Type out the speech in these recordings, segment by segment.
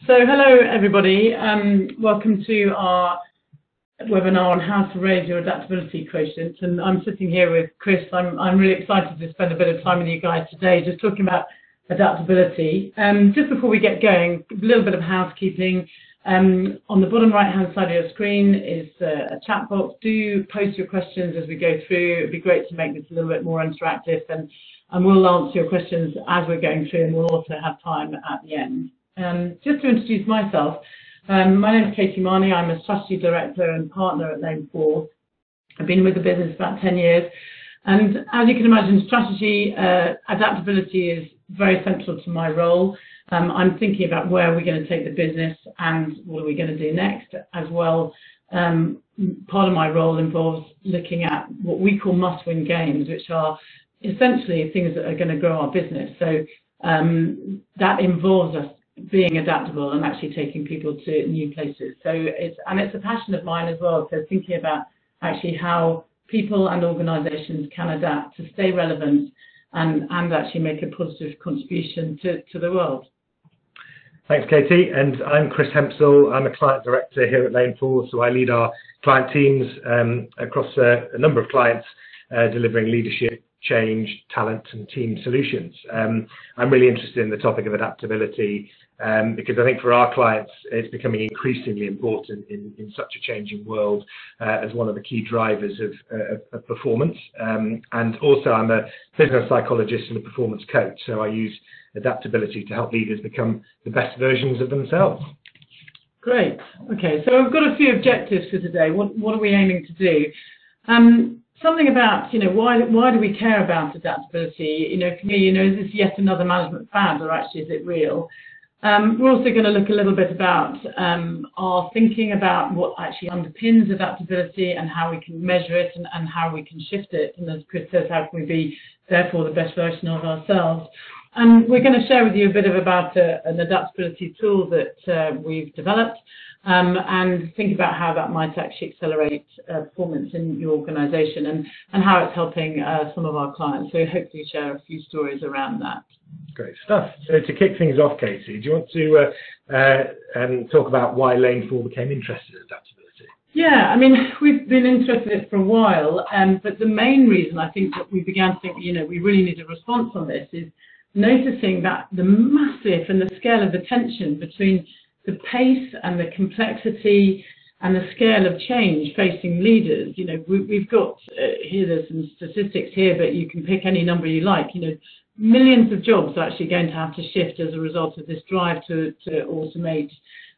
So hello everybody, welcome to our webinar on how to raise your adaptability quotient, and I'm sitting here with Chris. I'm really excited to spend a bit of time with you guys today just talking about adaptability. Just before we get going, a little bit of housekeeping. On the bottom right hand side of your screen is a chat box. Do post your questions as we go through. It'd be great to make this a little bit more interactive, and we'll answer your questions as we're going through, and we'll also have time at the end. Just to introduce myself, my name is Mahony. I'm a strategy director and partner at latefall. I've been with the business about 10 years, and as you can imagine, strategy adaptability is very central to my role. I'm thinking about where we're going to take the business and what are we going to do next as well. Part of my role involves looking at what we call must-win games, which are essentially things that are going to grow our business. So that involves us being adaptable and actually taking people to new places. So it's a passion of mine as well. So thinking about actually how people and organisations can adapt to stay relevant and actually make a positive contribution to the world. Thanks, Katie. And I'm Chris Hempsall. I'm a client director here at latefall, so I lead our client teams across a number of clients delivering leadership, change, talent and team solutions. I'm really interested in the topic of adaptability because I think for our clients it's becoming increasingly important in such a changing world as one of the key drivers of performance. And also I'm a business psychologist and a performance coach, so I use adaptability to help leaders become the best versions of themselves. Great. Okay, so I've got a few objectives for today. What are we aiming to do? Something about, why do we care about adaptability? For me, is this yet another management fad, or actually is it real? We're also going to look a little bit about our thinking about what actually underpins adaptability and how we can measure it and how we can shift it. And as Chris says, how can we be, therefore, the best version of ourselves? And we're going to share with you a bit about an adaptability tool that we've developed. And think about how that might actually accelerate performance in your organisation and how it's helping some of our clients. So hopefully share a few stories around that. Great stuff. So to kick things off, Katie, do you want to talk about why latefall became interested in adaptability? Yeah, we've been interested in it for a while, but the main reason I think that we began to think, we really need a response on this is noticing that the massive and the scale of the tension between the pace and the complexity and the scale of change facing leaders. We've got here, there's some statistics here, but you can pick any number you like. Millions of jobs are actually going to have to shift as a result of this drive to automate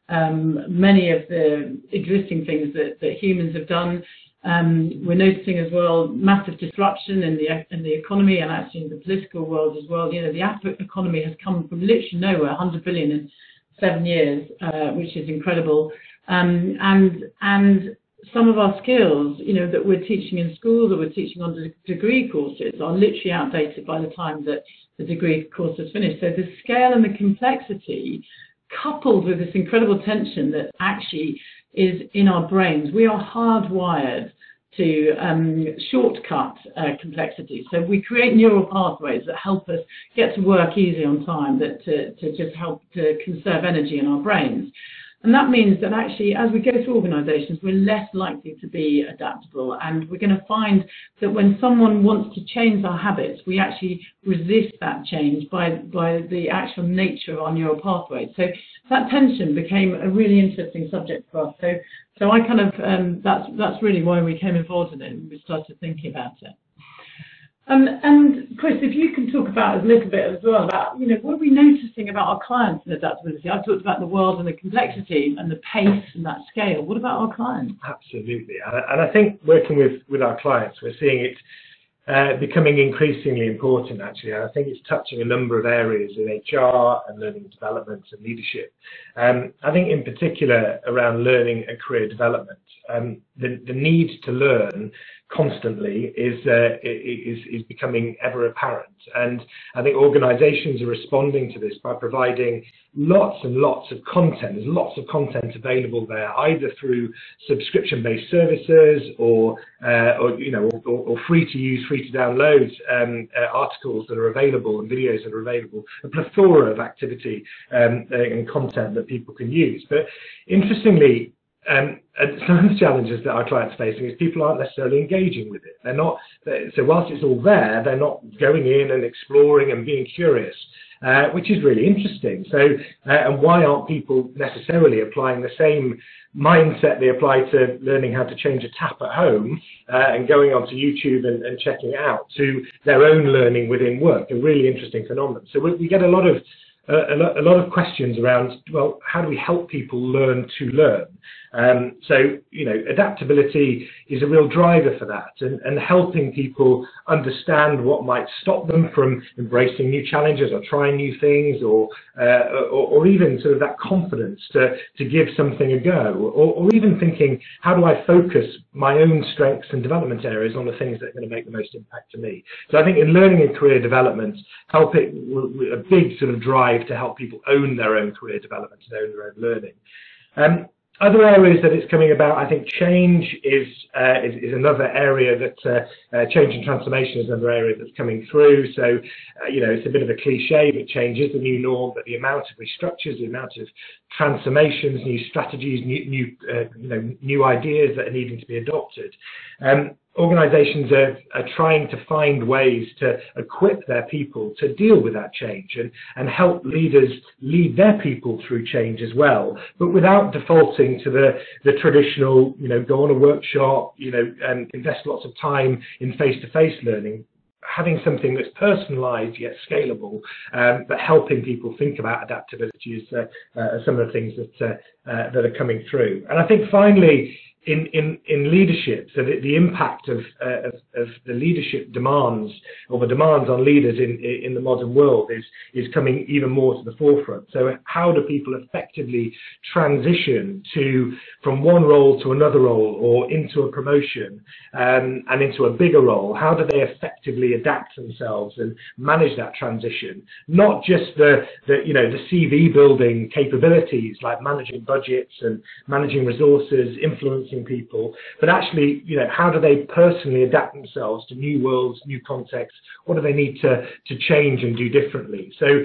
many of the existing things that humans have done. We're noticing as well massive disruption in the economy and actually in the political world as well. The economy has come from literally nowhere, 100 billion in 7 years, which is incredible. And some of our skills, that we're teaching in school, that we're teaching on degree courses, are literally outdated by the time that the degree course is finished. So the scale and the complexity, coupled with this incredible tension that actually is in our brains, we are hardwired to shortcut complexity. So we create neural pathways that help us get to work easy on time, to just help to conserve energy in our brains. And that means that actually, as we go through organisations, we're less likely to be adaptable. And we're going to find that when someone wants to change our habits, we actually resist that change by the actual nature of our neural pathways. So that tension became a really interesting subject for us. So I kind of, that's really why we came involved in it and we started thinking about it. And Chris, if you can talk about a little bit as well about, what are we noticing about our clients and adaptability? I've talked about the world and the complexity and the pace and that scale. What about our clients? Absolutely. And I think working with our clients, we're seeing it becoming increasingly important, actually. I think it's touching a number of areas in HR and learning development and leadership. I think in particular around learning and career development, the need to learn constantly is becoming ever apparent. And I think organisations are responding to this by providing lots and lots of content. There's lots of content available there, either through subscription-based services or free to use, free to download articles that are available and videos that are available, a plethora of activity and content that people can use. But interestingly, some of the challenges that our clients are facing is people aren't necessarily engaging with it. They're not, so whilst it's all there, they're not going in and exploring and being curious, which is really interesting. So, and why aren't people necessarily applying the same mindset they apply to learning how to change a tap at home and going onto YouTube and checking it out to their own learning within work? A really interesting phenomenon. So we get a lot of questions around, well, how do we help people learn to learn? So, you know, adaptability is a real driver for that, and helping people understand what might stop them from embracing new challenges or trying new things, or even sort of that confidence to give something a go, or even thinking, how do I focus my own strengths and development areas on the things that are going to make the most impact to me? So I think in learning and career development, a big sort of drive to help people own their own career development and own their own learning. Other areas that it's coming about, I think change is another area that change and transformation is another area that's coming through. So, you know, it's a bit of a cliche, but change is the new norm. But the amount of restructures, the amount of transformations, new strategies, new ideas that are needing to be adopted. Organisations are trying to find ways to equip their people to deal with that change and help leaders lead their people through change as well, but without defaulting to the traditional, you know, go on a workshop, you know, and invest lots of time in face-to-face learning. Having something that's personalised yet scalable, but helping people think about adaptability is some of the things that are coming through. And I think finally, in leadership, so the impact of the leadership demands, or the demands on leaders in the modern world is coming even more to the forefront. So how do people effectively transition from one role to another role, or into a promotion and into a bigger role? How do they effectively adapt themselves and manage that transition? Not just the CV building capabilities like managing budgets and managing resources, influencing people, but actually, you know, how do they personally adapt themselves to new worlds, new contexts? What do they need to change and do differently? So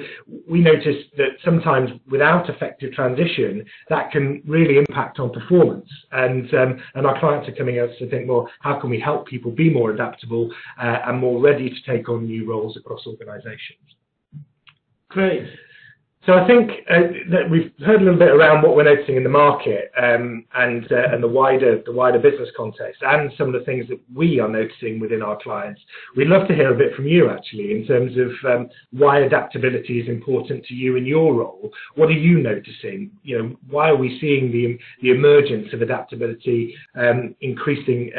we notice that sometimes without effective transition, that can really impact on performance. And our clients are coming at us to think, well, how can we help people be more adaptable and more ready to take on new roles across organisations? Great. So I think that we've heard a little bit around what we're noticing in the market and the wider business context, and some of the things that we are noticing within our clients. We'd love to hear a bit from you, actually, in terms of why adaptability is important to you in your role. What are you noticing? You know, why are we seeing the emergence of adaptability increasing,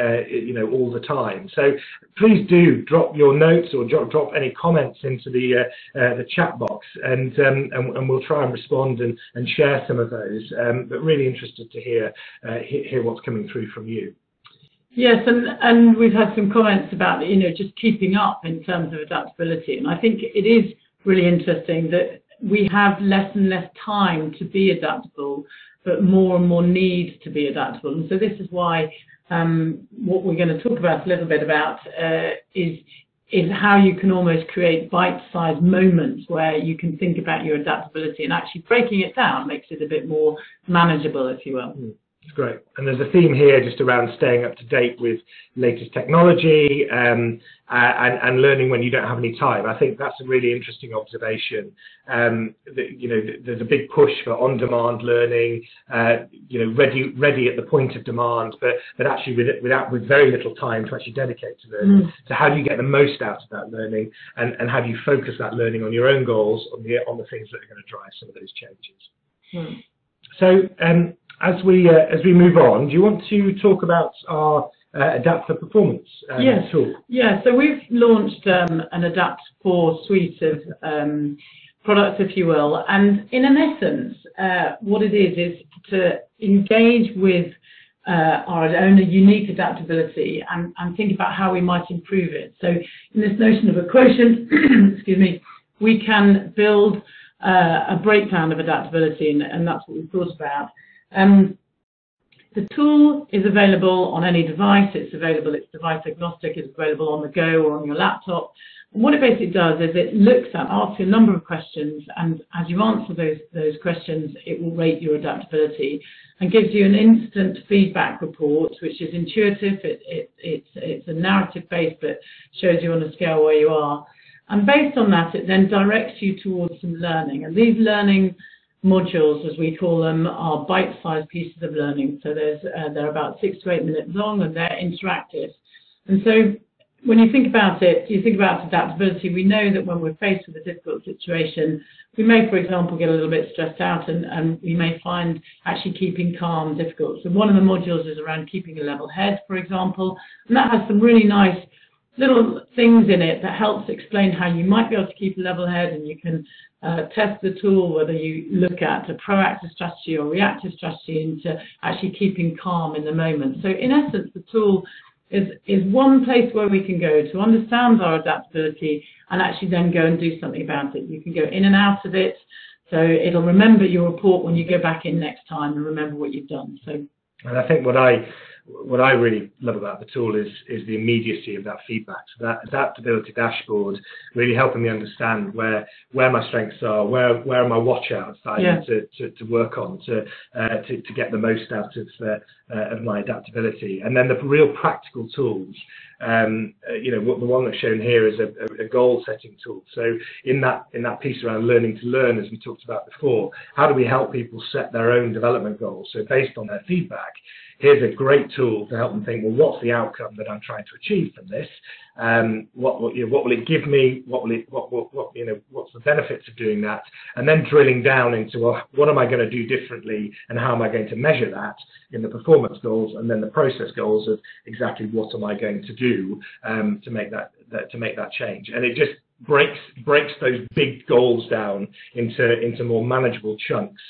all the time? So please do drop your notes or drop any comments into the chat box, and we'll try and respond and share some of those. But really interested to hear what's coming through from you. Yes, and we've had some comments about, you know, just keeping up in terms of adaptability. And I think it is really interesting that we have less and less time to be adaptable, but more and more need to be adaptable. And so this is why what we're going to talk about a little bit about is how you can almost create bite-sized moments where you can think about your adaptability, and actually breaking it down makes it a bit more manageable, if you will. It's great. And there's a theme here just around staying up to date with latest technology and learning when you don't have any time. I think that's a really interesting observation. There's a big push for on-demand learning, ready at the point of demand, but actually with very little time to actually dedicate to learning. So how do you get the most out of that learning, and how do you focus that learning on your own goals, on the things that are going to drive some of those changes? So as we move on, do you want to talk about our Adapt for Performance tool? Yeah, so we've launched an Adapt for suite of products, if you will, and in essence, what it is to engage with our own unique adaptability and think about how we might improve it. So in this notion of a quotient, excuse me, we can build a breakdown of adaptability, and that's what we've thought about. the tool is available on any device. It's available, it's device agnostic, it's available on the go or on your laptop. And what it basically does is it asks you a number of questions, and as you answer those questions, it will rate your adaptability and gives you an instant feedback report, which is intuitive. It's a narrative based, but shows you on a scale where you are. And based on that, it then directs you towards some learning. And these learning modules, as we call them, are bite-sized pieces of learning. So they're about 6 to 8 minutes long, and they're interactive. And so when you think about it, you think about adaptability. We know that when we're faced with a difficult situation, we may, for example, get a little bit stressed out, and we may find actually keeping calm difficult. So one of the modules is around keeping a level head, for example, and that has some really nice little things in it that helps explain how you might be able to keep a level head, and you can test the tool whether you look at a proactive strategy or reactive strategy into actually keeping calm in the moment. So in essence, the tool is one place where we can go to understand our adaptability and actually then go and do something about it. You can go in and out of it, so it'll remember your report when you go back in next time and remember what you've done. So, and I think what I really love about the tool is the immediacy of that feedback. So that adaptability dashboard really helping me understand where my strengths are, where are my watch outs that I need to work on to get the most out of my adaptability. And then the real practical tools. The one that's shown here is a goal setting tool. So in that piece around learning to learn, as we talked about before, how do we help people set their own development goals? So based on their feedback, here's a great tool to help them think, well, what's the outcome that I'm trying to achieve from this? What will it give me? What's the benefits of doing that? And then drilling down into, well, what am I going to do differently, and how am I going to measure that in the performance goals, and then the process goals of exactly what am I going to do to make that change. And it just breaks those big goals down into more manageable chunks.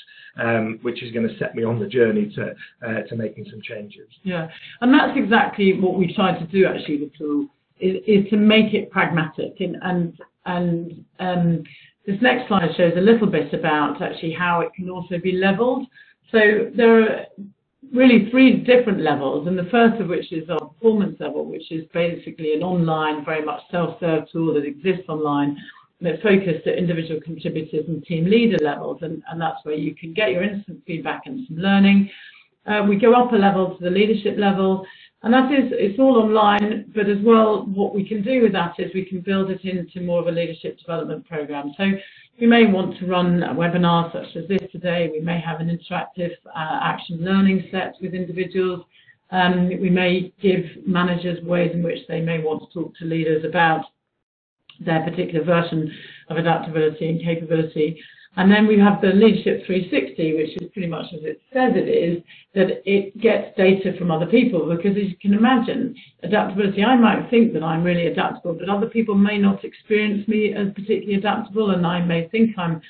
Which is going to set me on the journey to making some changes. Yeah, and that's exactly what we tried to do actually with the tool, is to make it pragmatic. And this next slide shows a little bit about actually how it can also be leveled. So there are really 3 different levels, and the first of which is our performance level, which is basically an online, very much self-serve tool that exists online. It's focused at individual contributors and team leader levels, and that's where you can get your instant feedback and some learning. We go up a level to the leadership level, and it's all online, but as well, what we can do with that is we can build it into more of a leadership development program. So we may want to run a webinar such as this today. We may have an interactive action learning set with individuals. We may give managers ways in which they may want to talk to leaders about their particular version of adaptability and capability. And then we have the Leadership 360, which is pretty much as it says it is, that it gets data from other people, because as you can imagine, adaptability, I might think that I'm really adaptable, but other people may not experience me as particularly adaptable, and I may think I'm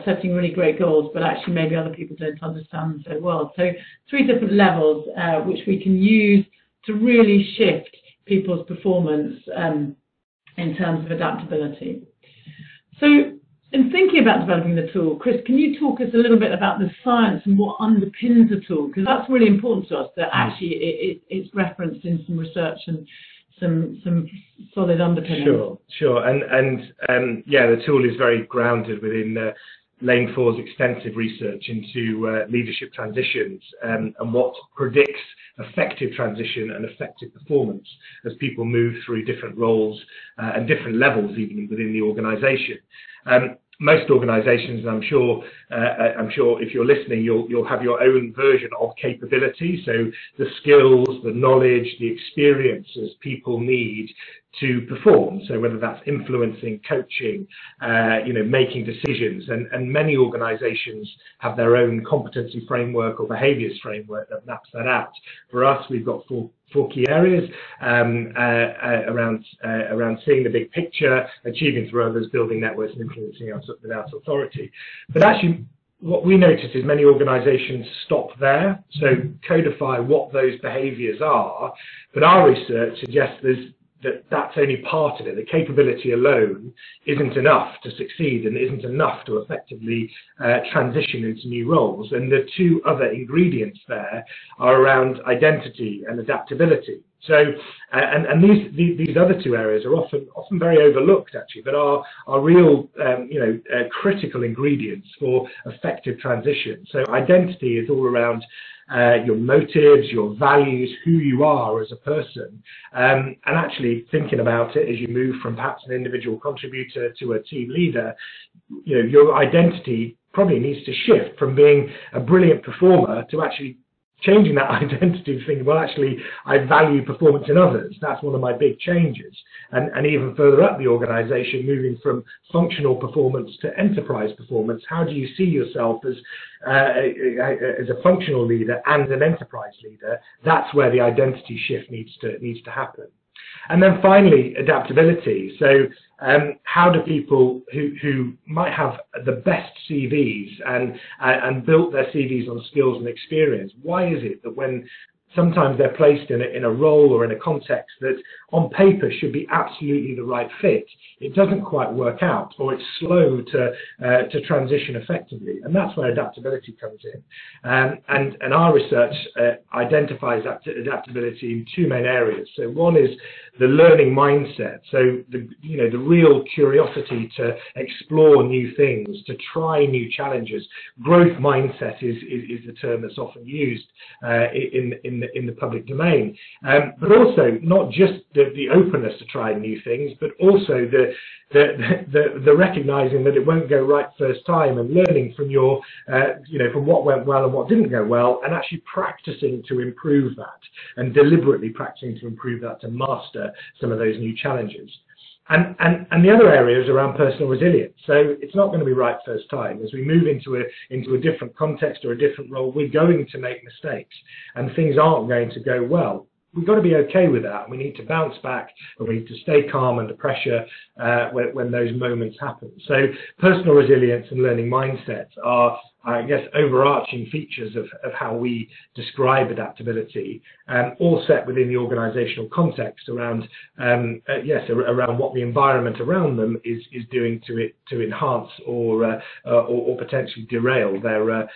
setting really great goals, but actually maybe other people don't understand them so well. So 3 different levels which we can use to really shift people's performance in terms of adaptability. So in thinking about developing the tool, Chris, can you talk us a little bit about the science and what underpins the tool? Because that's really important to us, that actually it's referenced in some research and some solid underpinnings. Sure. And the tool is very grounded within Lane4's extensive research into leadership transitions and what predicts effective transition and effective performance as people move through different roles and different levels even within the organisation. Most organisations, I'm sure if you're listening, you'll have your own version of capability. So the skills, the knowledge, the experiences people need to perform. So whether that's influencing, coaching, making decisions, and many organisations have their own competency framework or behaviours framework that maps that out. For us, we've got four key areas around seeing the big picture, achieving through others, building networks, and influencing without authority. But actually, what we notice is many organisations stop there, so codify what those behaviours are. But our research suggests that's only part of it. The capability alone isn't enough to succeed and isn't enough to effectively transition into new roles. And the two other ingredients there are around identity and adaptability. So, and these other two areas are often very overlooked, actually, but are real, critical ingredients for effective transition. So, identity is all around your motives, your values, who you are as a person, and actually thinking about it as you move from perhaps an individual contributor to a team leader. Your identity probably needs to shift from being a brilliant performer to actually changing that identity, thinking, well, actually, I value performance in others. That's one of my big changes. And even further up the organisation, moving from functional performance to enterprise performance, how do you see yourself as a functional leader and an enterprise leader? That's where the identity shift needs to happen. And then finally, adaptability. So how do people who might have the best CVs and built their CVs on skills and experience, why is it that when sometimes they're placed in a role or in a context that on paper should be absolutely the right fit, it doesn't quite work out, or it's slow to transition effectively? And that's where adaptability comes in. And our research identifies adaptability in two main areas. So one is the learning mindset. So the real curiosity to explore new things, to try new challenges. Growth mindset is the term that's often used in the public domain, but also not just the openness to trying new things, but also the recognizing that it won't go right first time, and learning from from what went well and what didn't go well, and actually practicing to improve that, and deliberately practicing to improve that, to master some of those new challenges. And the other area is around personal resilience. So it's not going to be right first time. As we move into a different context or a different role, we're going to make mistakes, and things aren't going to go well. We've got to be okay with that. We need to bounce back, and we need to stay calm under pressure when those moments happen. So personal resilience and learning mindsets are, I guess, overarching features of how we describe adaptability, all set within the organisational context around, around what the environment around them is doing to enhance or potentially derail their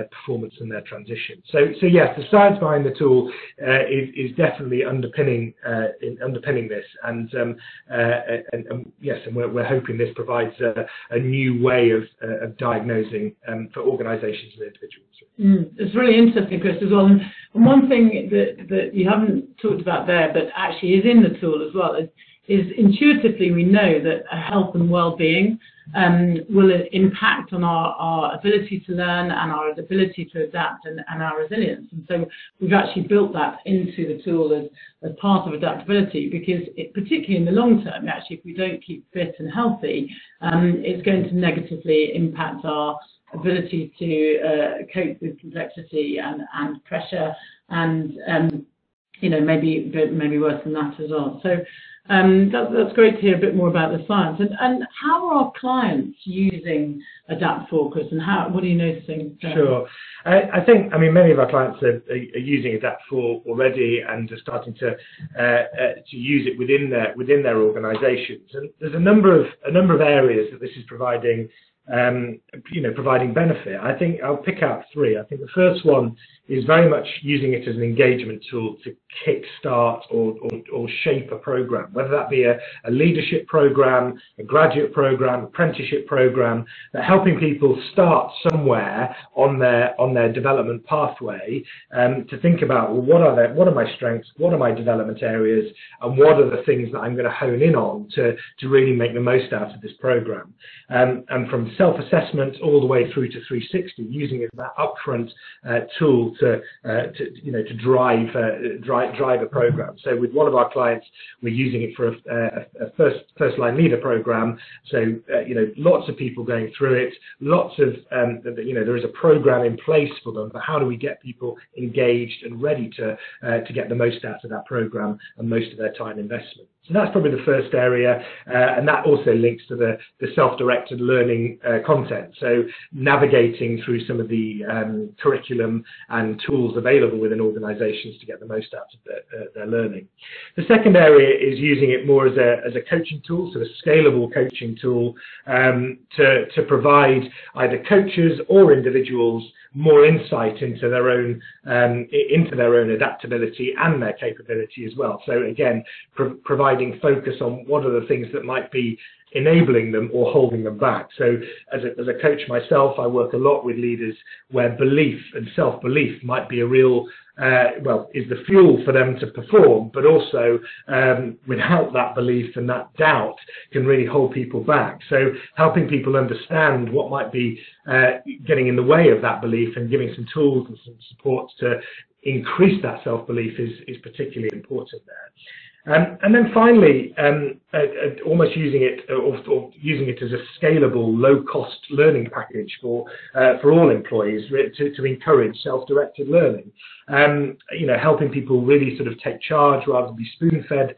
performance and their transition. So yes, the science behind the tool is definitely underpinning this, and yes, and we're hoping this provides a new way of diagnosing for organisations and individuals. It's really interesting, Chris, as well. And one thing that you haven't talked about there, but actually is in the tool as well, is intuitively we know that health and well-being will impact on our ability to learn and our ability to adapt and our resilience. And so we've actually built that into the tool as part of adaptability, because particularly in the long term, actually, if we don't keep fit and healthy, it's going to negatively impact our ability to cope with complexity and pressure, and maybe worse than that as well. So that's great to hear a bit more about the science. And how are our clients using Adapt4, Chris, and what are you noticing? Sure. I think, many of our clients are using Adapt4 already and are starting to use it within their organisations. And there's a number of areas that this is providing benefit. I think I'll pick out three. I think the first one is very much using it as an engagement tool to kick-start or shape a program, whether that be a leadership program, a graduate program, apprenticeship program, that helping people start somewhere on their development pathway, to think about, well, what are my strengths, what are my development areas, and what are the things that I'm going to hone in on to really make the most out of this program. And from self-assessment all the way through to 360, using it as that upfront tool to drive a program. So with one of our clients, we're using it for a first line leader program. So lots of people going through it, lots of there is a program in place for them. But how do we get people engaged and ready to get the most out of that program and most of their time investment? So that's probably the first area, and that also links to the self-directed learning content. So navigating through some of the curriculum and tools available within organisations to get the most out of their learning. The second area is using it more as a coaching tool, so a scalable coaching tool to provide either coaches or individuals more insight into their own adaptability and their capability as well. So again, providing focus on what are the things that might be enabling them or holding them back. So as a coach myself, I work a lot with leaders where belief and self-belief might be a real is the fuel for them to perform, but also without that belief and that doubt can really hold people back. So helping people understand what might be getting in the way of that belief and giving some tools and some support to increase that self-belief is particularly important there. And then finally, almost using it or using it as a scalable, low-cost learning package for all employees to encourage self-directed learning. Helping people really sort of take charge rather than be spoon-fed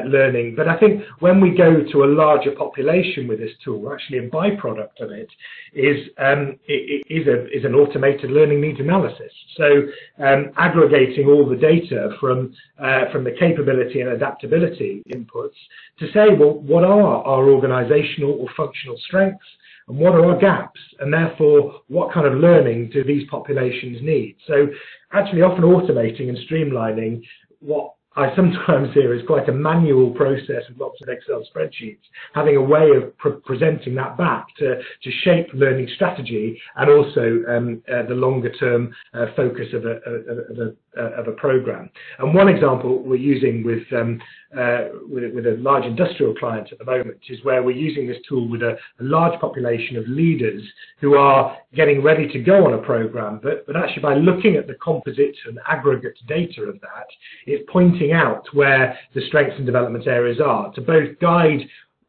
learning. But I think when we go to a larger population with this tool, actually a byproduct of it is an automated learning needs analysis. So aggregating all the data from the capability and adaptability inputs to say, well, what are our organisational or functional strengths and what are our gaps, and therefore what kind of learning do these populations need? So actually often automating and streamlining what I sometimes hear is quite a manual process with lots of Excel spreadsheets, having a way of presenting that back to shape learning strategy and also the longer term focus of a program. And one example we're using with a large industrial client at the moment is where we're using this tool with a large population of leaders who are getting ready to go on a program, but actually by looking at the composite and aggregate data of that, it's pointing out where the strengths and development areas are to both guide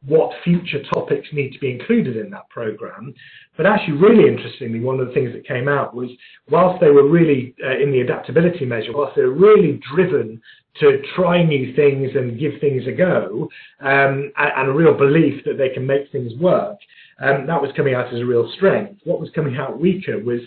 what future topics need to be included in that program. But actually, really interestingly, one of the things that came out was whilst they were really in the adaptability measure, whilst they were really driven to try new things and give things a go, and a real belief that they can make things work, that was coming out as a real strength. What was coming out weaker was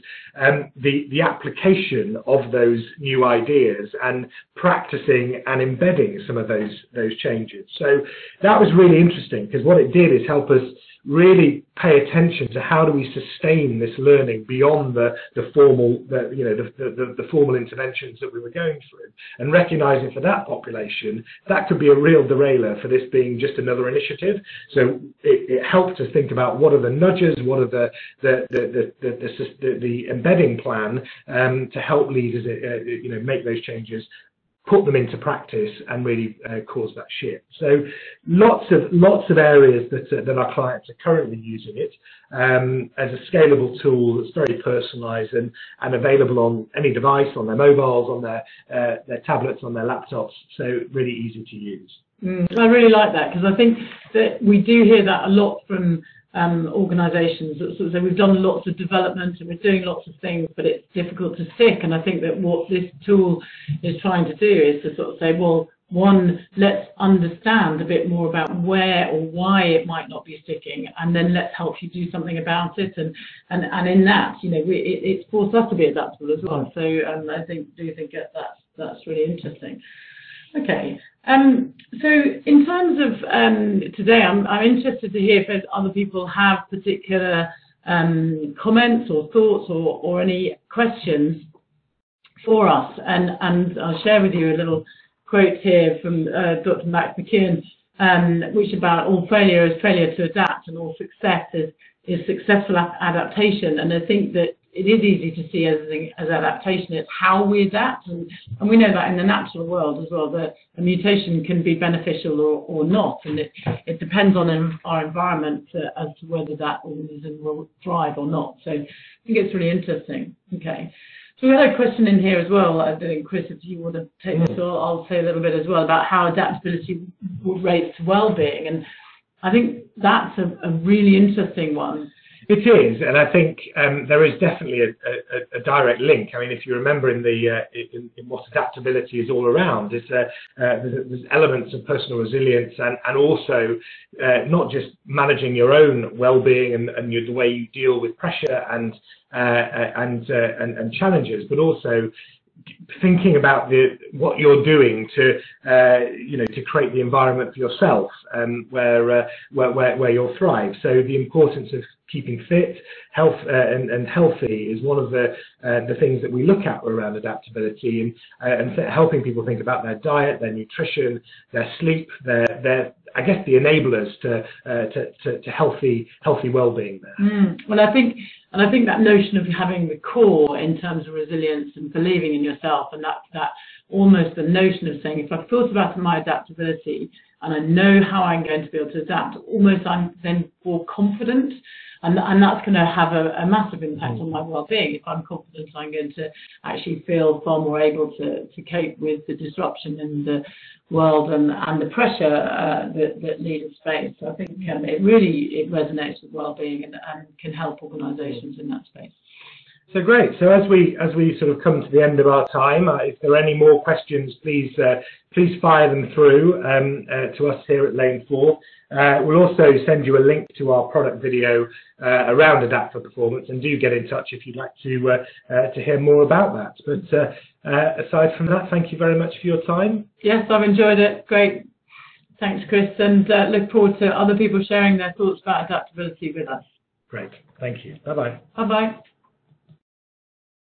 the application of those new ideas and practicing and embedding some of those changes. So that was really interesting because what it did is help us really pay attention to how do we sustain this learning beyond the formal interventions that we were going through, and recognizing for that population that could be a real derailer for this being just another initiative. So it helped us think about what are the nudges, what are the embedding plan to help leaders make those changes, put them into practice and really cause that shift. So lots of areas that our clients are currently using it as a scalable tool that's very personalised and available on any device, on their mobiles, on their tablets, on their laptops. So really easy to use. I really like that because I think that we do hear that a lot from organisations that sort of say we've done lots of development and we're doing lots of things, but it's difficult to stick. And I think that what this tool is trying to do is to sort of say, well, one, let's understand a bit more about where or why it might not be sticking, and then let's help you do something about it. And in that, it's forced us to be adaptable as well. So I think that's really interesting. Okay. So in terms of today, I'm interested to hear if other people have particular comments or thoughts or any questions for us. And I'll share with you a little quote here from Dr. Max McKeon, which is about all failure is failure to adapt and all success is successful adaptation. And I think that it is easy to see as adaptation. It's how we adapt, and we know that in the natural world as well, that a mutation can be beneficial or not, and it depends on our environment as to whether that organism will thrive or not. So I think it's really interesting. Okay, so we had a question in here as well. I think, Chris, if you want to take this, I'll say a little bit as well about how adaptability rates well-being, and I think that's a really interesting one. It is, and I think there is definitely a direct link. I mean, if you remember in what adaptability is all around, there's elements of personal resilience and also not just managing your own well-being and the way you deal with pressure and challenges, but also thinking about what you're doing to create the environment for yourself where you'll thrive. So the importance of keeping fit, and healthy is one of the things that we look at around adaptability, and helping people think about their diet, their nutrition, their sleep, their I guess the enablers to healthy well-being there. Well, I think that notion of having the core in terms of resilience and believing in yourself, and that almost the notion of saying, if I've thought about my adaptability and I know how I'm going to be able to adapt, almost I'm then more confident. And that's going to have a massive impact on my well-being. If I'm confident, I'm going to actually feel far more able to cope with the disruption in the world and the pressure that leaders face. So I think it resonates with well-being and can help organisations in that space. So great. So as we sort of come to the end of our time, if there are any more questions, please fire them through to us here at Lane 4. We'll also send you a link to our product video around Adapt for Performance, and do get in touch if you'd like to hear more about that. But aside from that, thank you very much for your time. Yes, I've enjoyed it. Great. Thanks, Chris, and look forward to other people sharing their thoughts about adaptability with us. Great. Thank you. Bye-bye. Bye-bye.